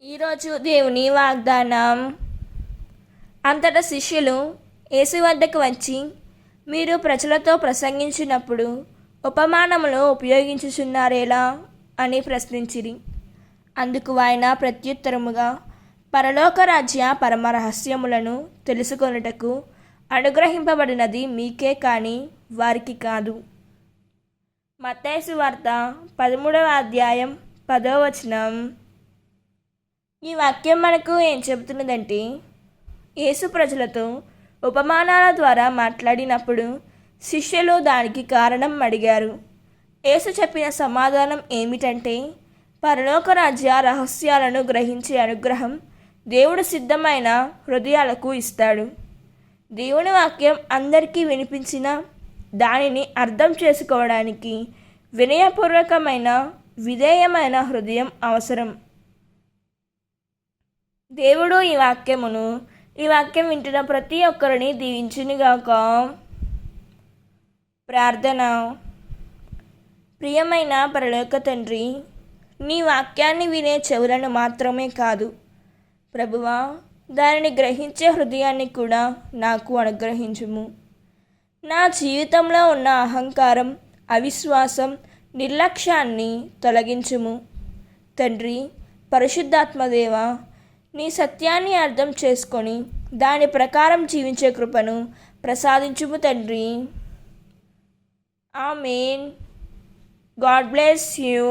ఈరోజు దేవుని వాగ్దానం. అంతటా శిష్యులు యేసు వద్దకు వచ్చి, మీరు ప్రజలతో ప్రసంగించినప్పుడు ఉపమానములు ఉపయోగించుచున్నారేలా అని ప్రశ్నించిరి. అందుకు ఆయన ప్రత్యుత్తరముగా, పరలోక రాజ్య పరమ రహస్యములను తెలుసుకొనుటకు అనుగ్రహింపబడినది మీకే కానీ వారికి కాదు. మత్తయి సువార్త 13వ అధ్యాయం 10వ వచనం. ఈ వాక్యం మనకు ఏం చెబుతున్నదంటే, యేసు ప్రజలతో ఉపమానాల ద్వారా మాట్లాడినప్పుడు శిష్యులు దానికి కారణం అడిగారు. యేసు చెప్పిన సమాధానం ఏమిటంటే, పరలోక రాజ్య రహస్యాలను గ్రహించే అనుగ్రహం దేవుడు సిద్ధమైన హృదయాలకు ఇస్తాడు. దేవుని వాక్యం అందరికీ వినిపించిన దానిని అర్థం చేసుకోవడానికి వినయపూర్వకమైన విధేయమైన హృదయం అవసరం. దేవుడు ఈ వాక్యం వింటున్న ప్రతి ఒక్కరిని దీవించునుగాక. ప్రార్థన. ప్రియమైన పరలోక తండ్రి, నీ వాక్యాన్ని వినే చెవులను మాత్రమే కాదు ప్రభువా, దానిని గ్రహించే హృదయాన్ని కూడా నాకు అనుగ్రహించుము. నా జీవితంలో ఉన్న అహంకారం, అవిశ్వాసం, నిర్లక్ష్యాన్ని తొలగించుము తండ్రి. పరిశుద్ధాత్మదేవ, నీ సత్యాన్ని అర్థం చేసుకొని దాని ప్రకారం జీవించే కృపను ప్రసాదించుము తండ్రి. ఆమేన్. God bless you.